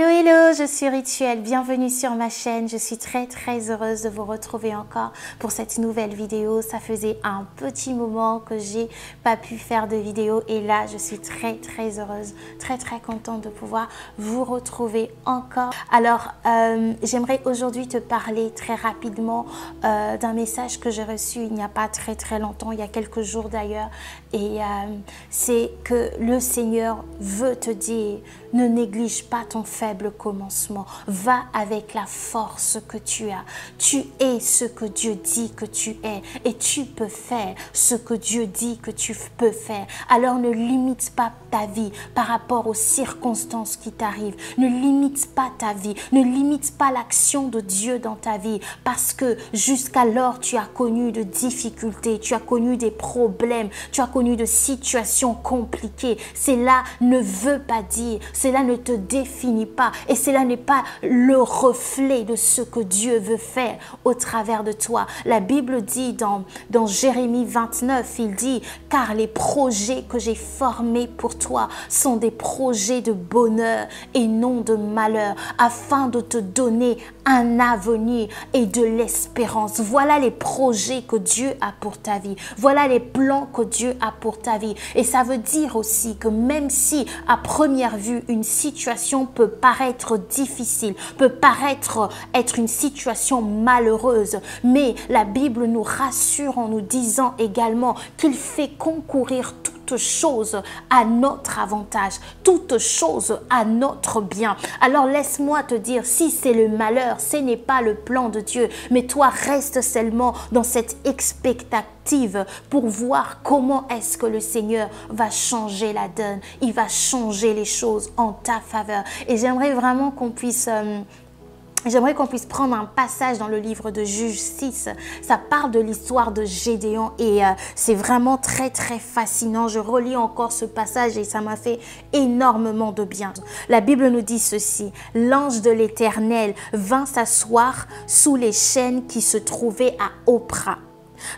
Hello, hello, je suis Rituel, bienvenue sur ma chaîne. Je suis très heureuse de vous retrouver encore pour cette nouvelle vidéo. Ça faisait un petit moment que j'ai pas pu faire de vidéo et là je suis très heureuse, très contente de pouvoir vous retrouver encore. Alors j'aimerais aujourd'hui te parler très rapidement d'un message que j'ai reçu il n'y a pas très longtemps, il y a quelques jours d'ailleurs, et c'est que le Seigneur veut te dire: ne néglige pas ton faible commencement. Va avec la force que tu as. Tu es ce que Dieu dit que tu es et tu peux faire ce que Dieu dit que tu peux faire. Alors ne limite pas ta vie par rapport aux circonstances qui t'arrivent. Ne limite pas ta vie. Ne limite pas l'action de Dieu dans ta vie parce que jusqu'alors tu as connu de difficultés, tu as connu des problèmes, tu as connu de situations compliquées. Cela ne veut pas dire, cela ne te définit pas et cela n'est pas le reflet de ce que Dieu veut faire au travers de toi. La Bible dit dans Jérémie 29, il dit: car les projets que j'ai formés pour toi sont des projets de bonheur et non de malheur, afin de te donner un avenir et de l'espérance. Voilà les projets que Dieu a pour ta vie. Voilà les plans que Dieu a pour ta vie. Et ça veut dire aussi que même si à première vue une situation peut paraître difficile, peut paraître être une situation malheureuse, mais la Bible nous rassure en nous disant également qu'il fait concourir toutes choses à notre avantage, toutes choses à notre bien. Alors laisse-moi te dire, si c'est le malheur, ce n'est pas le plan de Dieu, mais toi reste seulement dans cette expectative pour voir comment est-ce que le Seigneur va changer la donne, il va changer les choses en ta faveur. Et j'aimerais vraiment qu'on puisse prendre un passage dans le livre de Juges 6. Ça parle de l'histoire de Gédéon et c'est vraiment très fascinant. Je relis encore ce passage et ça m'a fait énormément de bien. La Bible nous dit ceci: l'ange de l'Éternel vint s'asseoir sous les chênes qui se trouvaient à Opra,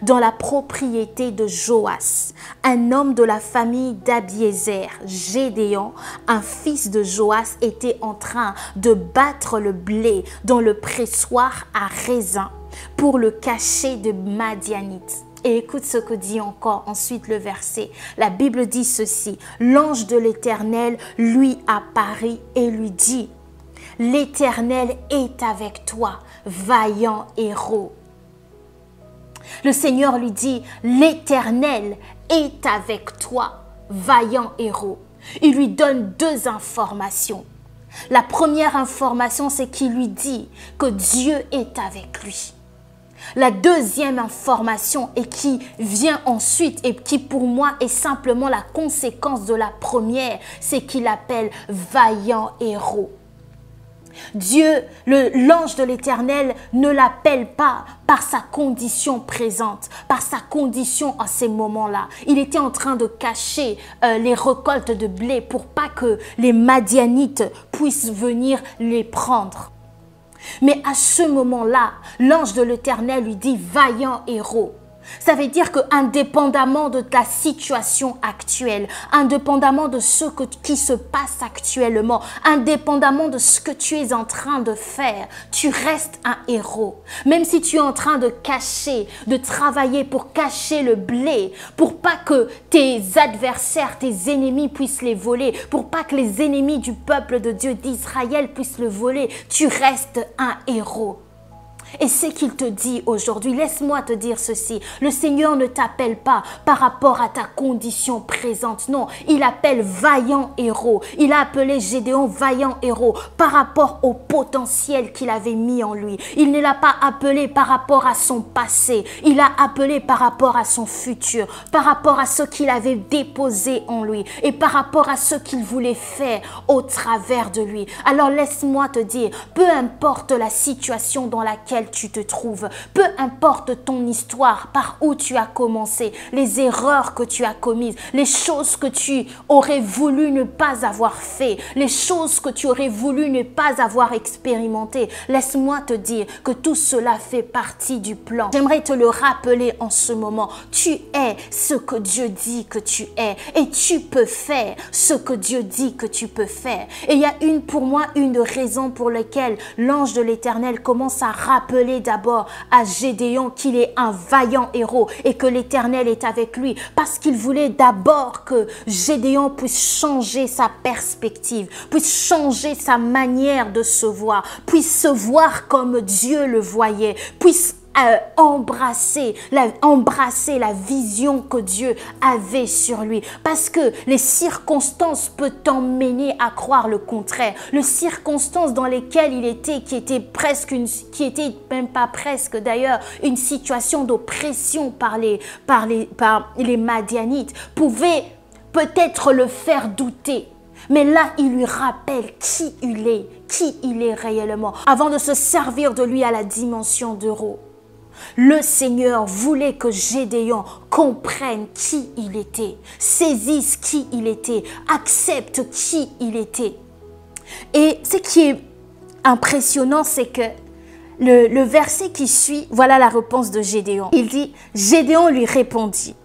dans la propriété de Joas, un homme de la famille d'Abiézer. Gédéon, un fils de Joas, était en train de battre le blé dans le pressoir à raisin pour le cacher de Madianites. Et écoute ce que dit encore ensuite le verset. La Bible dit ceci: l'ange de l'Éternel lui apparut et lui dit: l'Éternel est avec toi, vaillant héros. Le Seigneur lui dit: l'Éternel est avec toi, vaillant héros. Il lui donne deux informations. La première information, c'est qu'il lui dit que Dieu est avec lui. La deuxième information, et qui vient ensuite et qui pour moi est simplement la conséquence de la première, c'est qu'il appelle vaillant héros. Dieu, l'ange de l'Éternel, ne l'appelle pas par sa condition présente, par sa condition à ces moments-là. Il était en train de cacher les récoltes de blé pour pas que les Madianites puissent venir les prendre. Mais à ce moment-là, l'ange de l'Éternel lui dit: vaillant héros. Ça veut dire que indépendamment de ta situation actuelle, indépendamment de ce qui se passe actuellement, indépendamment de ce que tu es en train de faire, tu restes un héros. Même si tu es en train de cacher, de travailler pour cacher le blé, pour pas que tes adversaires, tes ennemis puissent les voler, pour pas que les ennemis du peuple de Dieu d'Israël puissent le voler, tu restes un héros. Et c'est qu'il te dit aujourd'hui, laisse-moi te dire ceci: le Seigneur ne t'appelle pas par rapport à ta condition présente, non, il appelle vaillant héros. Il a appelé Gédéon vaillant héros par rapport au potentiel qu'il avait mis en lui. Il ne l'a pas appelé par rapport à son passé, il l'a appelé par rapport à son futur, par rapport à ce qu'il avait déposé en lui et par rapport à ce qu'il voulait faire au travers de lui. Alors laisse-moi te dire, peu importe la situation dans laquelle laquelle tu te trouves, peu importe ton histoire, par où tu as commencé, les erreurs que tu as commises, les choses que tu aurais voulu ne pas avoir fait, les choses que tu aurais voulu ne pas avoir expérimentées. Laisse-moi te dire que tout cela fait partie du plan. J'aimerais te le rappeler en ce moment. Tu es ce que Dieu dit que tu es et tu peux faire ce que Dieu dit que tu peux faire. Et il y a pour moi une raison pour laquelle l'ange de l'Éternel commence à rappeler d'abord à Gédéon qu'il est un vaillant héros et que l'Éternel est avec lui, parce qu'il voulait d'abord que Gédéon puisse changer sa perspective, puisse changer sa manière de se voir, puisse se voir comme Dieu le voyait, puisse embrasser la vision que Dieu avait sur lui, parce que les circonstances peuvent t'emmener à croire le contraire. Les circonstances dans lesquelles il était, qui était même pas presque d'ailleurs, une situation d'oppression par les Madianites, pouvaient peut-être le faire douter. Mais là, il lui rappelle qui il est réellement, avant de se servir de lui à la dimension d'euro. Le Seigneur voulait que Gédéon comprenne qui il était, saisisse qui il était, accepte qui il était. Et ce qui est impressionnant, c'est que le verset qui suit, voilà la réponse de Gédéon. Il dit, Gédéon lui répondit,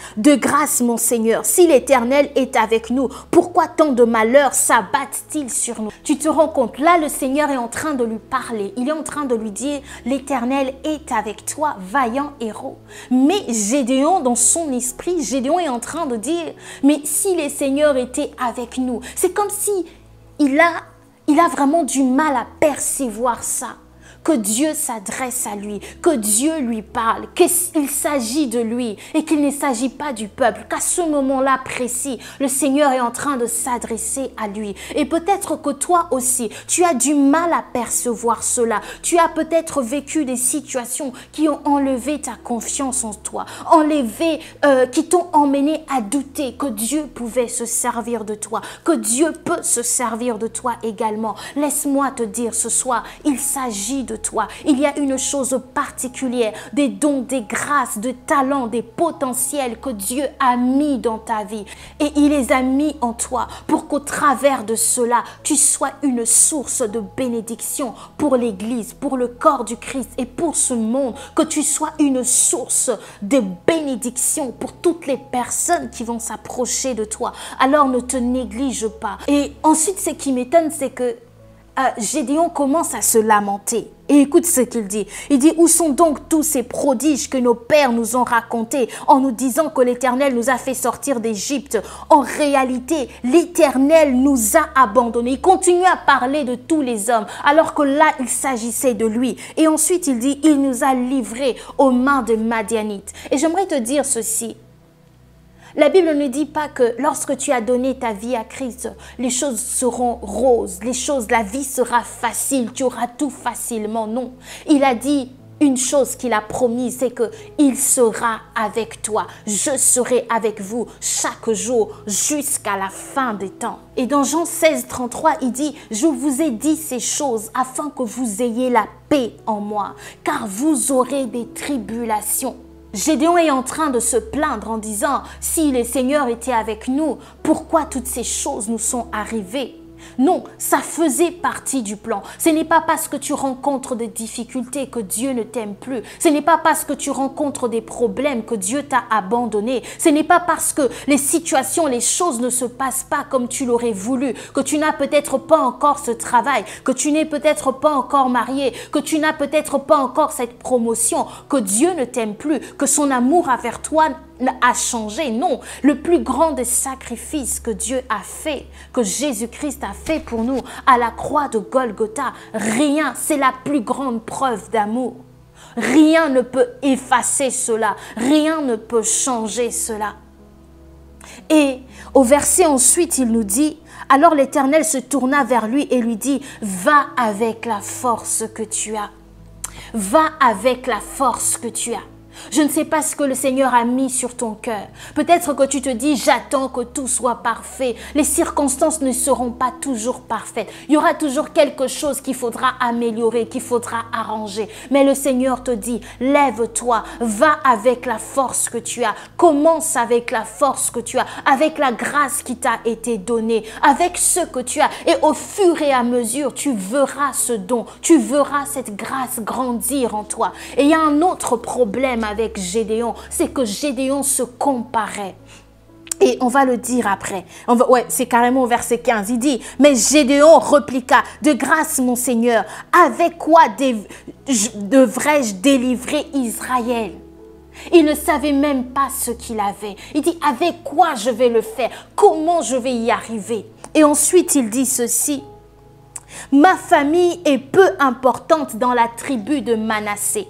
« De grâce, mon Seigneur, si l'Éternel est avec nous, pourquoi tant de malheurs s'abattent-ils sur nous ?» Tu te rends compte, là le Seigneur est en train de lui parler. Il est en train de lui dire, l'Éternel est avec toi, vaillant héros. Mais Gédéon, dans son esprit, Gédéon est en train de dire, mais si le Seigneur était avec nous, c'est comme si il a vraiment du mal à percevoir ça. Que Dieu s'adresse à lui, que Dieu lui parle, qu'il s'agit de lui et qu'il ne s'agit pas du peuple, qu'à ce moment-là précis, le Seigneur est en train de s'adresser à lui. Et peut-être que toi aussi, tu as du mal à percevoir cela. Tu as peut-être vécu des situations qui ont enlevé ta confiance en toi, qui t'ont emmené à douter que Dieu pouvait se servir de toi, que Dieu peut se servir de toi également. Laisse-moi te dire ce soir, il s'agit de toi. Il y a une chose particulière, des dons, des grâces, des talents, des potentiels que Dieu a mis dans ta vie. Et il les a mis en toi pour qu'au travers de cela, tu sois une source de bénédiction pour l'Église, pour le corps du Christ et pour ce monde. Que tu sois une source de bénédiction pour toutes les personnes qui vont s'approcher de toi. Alors ne te néglige pas. Et ensuite, ce qui m'étonne, c'est que Gédéon commence à se lamenter. Et écoute ce qu'il dit. Il dit, où sont donc tous ces prodiges que nos pères nous ont racontés en nous disant que l'Éternel nous a fait sortir d'Égypte? En réalité, l'Éternel nous a abandonnés. Il continue à parler de tous les hommes, alors que là, il s'agissait de lui. Et ensuite, il dit, il nous a livrés aux mains des Madianites. Et j'aimerais te dire ceci. La Bible ne dit pas que lorsque tu as donné ta vie à Christ, les choses seront roses, la vie sera facile, tu auras tout facilement. Non, il a dit une chose qu'il a promise, c'est qu'il sera avec toi. Je serai avec vous chaque jour jusqu'à la fin des temps. Et dans Jean 16, 33, il dit, je vous ai dit ces choses afin que vous ayez la paix en moi, car vous aurez des tribulations. Gédéon est en train de se plaindre en disant, si le Seigneur était avec nous, pourquoi toutes ces choses nous sont arrivées? Non, ça faisait partie du plan. Ce n'est pas parce que tu rencontres des difficultés que Dieu ne t'aime plus. Ce n'est pas parce que tu rencontres des problèmes que Dieu t'a abandonné. Ce n'est pas parce que les situations, les choses ne se passent pas comme tu l'aurais voulu, que tu n'as peut-être pas encore ce travail, que tu n'es peut-être pas encore marié, que tu n'as peut-être pas encore cette promotion, que Dieu ne t'aime plus, que son amour envers toi a changé. Non, le plus grand des sacrifices que Dieu a fait, que Jésus-Christ a fait pour nous à la croix de Golgotha, rien, c'est la plus grande preuve d'amour. Rien ne peut effacer cela, rien ne peut changer cela. Et au verset ensuite, il nous dit, alors l'Éternel se tourna vers lui et lui dit, va avec la force que tu as. Va avec la force que tu as. Je ne sais pas ce que le Seigneur a mis sur ton cœur. Peut-être que tu te dis, j'attends que tout soit parfait. Les circonstances ne seront pas toujours parfaites. Il y aura toujours quelque chose qu'il faudra améliorer, qu'il faudra arranger. Mais le Seigneur te dit, lève-toi, va avec la force que tu as. Commence avec la force que tu as, avec la grâce qui t'a été donnée, avec ce que tu as. Et au fur et à mesure, tu verras ce don, tu verras cette grâce grandir en toi. Et il y a un autre problème avec Gédéon, c'est que Gédéon se comparait. Et on va le dire après. C'est carrément au verset 15. Il dit, mais Gédéon répliqua, de grâce mon Seigneur, avec quoi devrais-je délivrer Israël? Il ne savait même pas ce qu'il avait. Il dit, avec quoi je vais le faire? Comment je vais y arriver? Et ensuite, il dit ceci. Ma famille est peu importante dans la tribu de Manassé.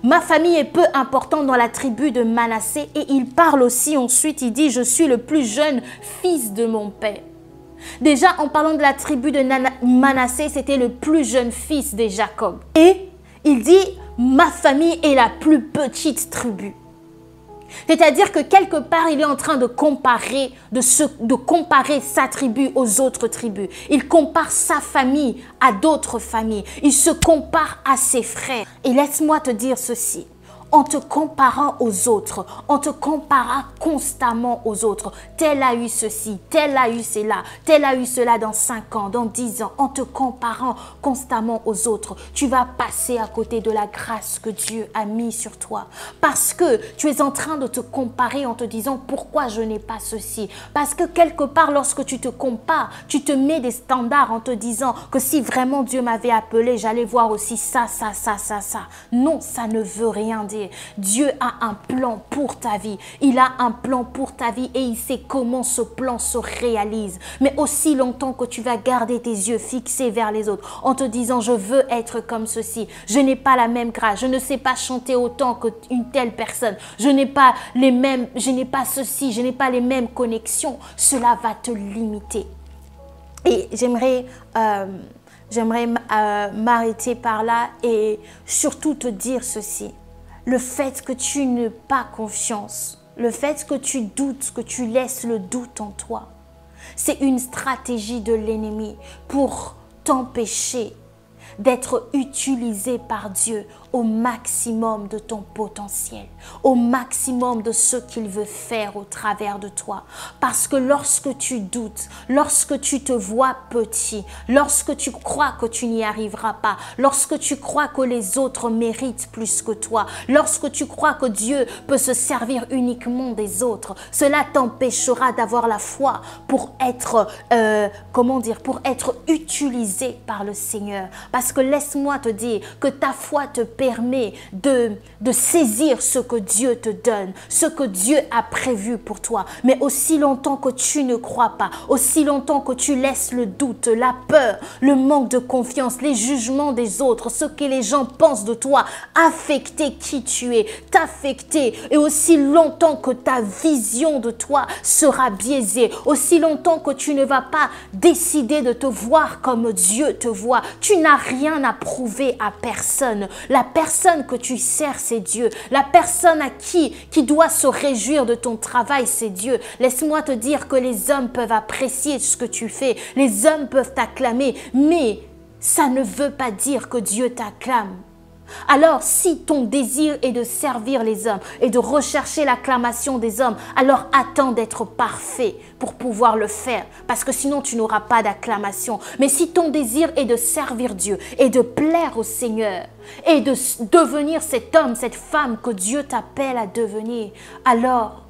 Ma famille est peu importante dans la tribu de Manassé. Et il parle aussi ensuite, il dit, je suis le plus jeune fils de mon père. Déjà, en parlant de la tribu de Manassé, c'était le plus jeune fils de Jacob. Et il dit, ma famille est la plus petite tribu. C'est-à-dire que quelque part, il est en train de comparer, de comparer sa tribu aux autres tribus. Il compare sa famille à d'autres familles. Il se compare à ses frères. Et laisse-moi te dire ceci. En te comparant aux autres, en te comparant constamment aux autres. Tel a eu ceci, tel a eu cela, tel a eu cela dans 5 ans, dans 10 ans. En te comparant constamment aux autres, tu vas passer à côté de la grâce que Dieu a mis sur toi. Parce que tu es en train de te comparer en te disant pourquoi je n'ai pas ceci. Parce que quelque part, lorsque tu te compares, tu te mets des standards en te disant que si vraiment Dieu m'avait appelé, j'allais voir aussi ça. Non, ça ne veut rien dire. Dieu a un plan pour ta vie. Il a un plan pour ta vie et il sait comment ce plan se réalise. Mais aussi longtemps que tu vas garder tes yeux fixés vers les autres en te disant je veux être comme ceci. Je n'ai pas la même grâce. Je ne sais pas chanter autant qu'une telle personne. Je n'ai pas ceci. Je n'ai pas les mêmes connexions. Cela va te limiter. Et j'aimerais m'arrêter par là et surtout te dire ceci. Le fait que tu n'aies pas confiance, le fait que tu doutes, que tu laisses le doute en toi, c'est une stratégie de l'ennemi pour t'empêcher d'être utilisé par Dieu au maximum de ton potentiel, au maximum de ce qu'il veut faire au travers de toi. Parce que lorsque tu doutes, lorsque tu te vois petit, lorsque tu crois que tu n'y arriveras pas, lorsque tu crois que les autres méritent plus que toi, lorsque tu crois que Dieu peut se servir uniquement des autres, cela t'empêchera d'avoir la foi pour être, pour être utilisé par le Seigneur. Parce que laisse-moi te dire que ta foi te permet de saisir ce que Dieu te donne, ce que Dieu a prévu pour toi. Mais aussi longtemps que tu ne crois pas, aussi longtemps que tu laisses le doute, la peur, le manque de confiance, les jugements des autres, ce que les gens pensent de toi, affecter qui tu es, t'affecter, et aussi longtemps que ta vision de toi sera biaisée, aussi longtemps que tu ne vas pas décider de te voir comme Dieu te voit, tu n'as rien à prouver à personne. La personne que tu sers, c'est Dieu. La personne à qui doit se réjouir de ton travail, c'est Dieu. Laisse-moi te dire que les hommes peuvent apprécier ce que tu fais. Les hommes peuvent t'acclamer, mais ça ne veut pas dire que Dieu t'acclame. Alors, si ton désir est de servir les hommes et de rechercher l'acclamation des hommes, alors attends d'être parfait pour pouvoir le faire, parce que sinon tu n'auras pas d'acclamation. Mais si ton désir est de servir Dieu et de plaire au Seigneur et de devenir cet homme, cette femme que Dieu t'appelle à devenir, alors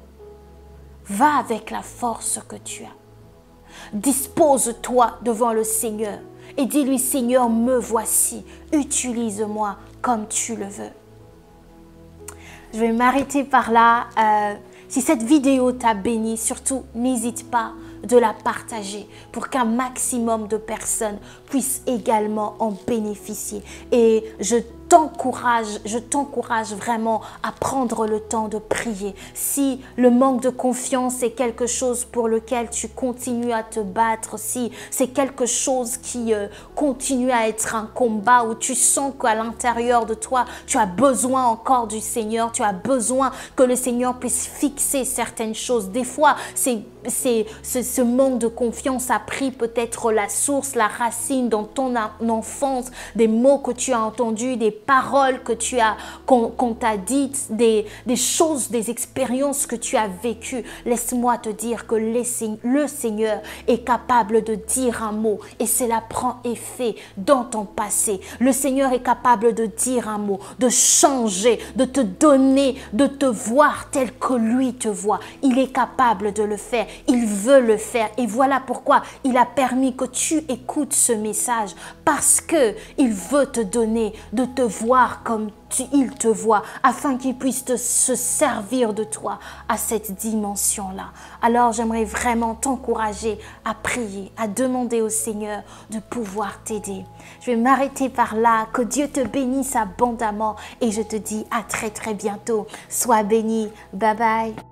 va avec la force que tu as. Dispose-toi devant le Seigneur et dis-lui, Seigneur, me voici, utilise-moi comme tu le veux. Je vais m'arrêter par là. Si cette vidéo t'a béni, surtout n'hésite pas de la partager pour qu'un maximum de personnes puissent également en bénéficier. Et je t'encourage vraiment à prendre le temps de prier. Si le manque de confiance est quelque chose pour lequel tu continues à te battre, si c'est quelque chose qui continue à être un combat où tu sens qu'à l'intérieur de toi, tu as besoin encore du Seigneur, tu as besoin que le Seigneur puisse fixer certaines choses. Des fois, ce manque de confiance a pris peut-être la source, la racine dans ton enfance, des mots que tu as entendus, des paroles que qu'on t'a dites, des choses, des expériences que tu as vécues. Laisse-moi te dire que le Seigneur est capable de dire un mot et cela prend effet dans ton passé. Le Seigneur est capable de dire un mot, de changer, de te donner, de te voir tel que lui te voit. Il est capable de le faire. Il veut le faire. Et voilà pourquoi il a permis que tu écoutes ce message. Parce que il veut te donner, de te voir comme il te voit, afin qu'il puisse se servir de toi à cette dimension-là. Alors, j'aimerais vraiment t'encourager à prier, à demander au Seigneur de pouvoir t'aider. Je vais m'arrêter par là. Que Dieu te bénisse abondamment et je te dis à très très bientôt. Sois béni. Bye bye.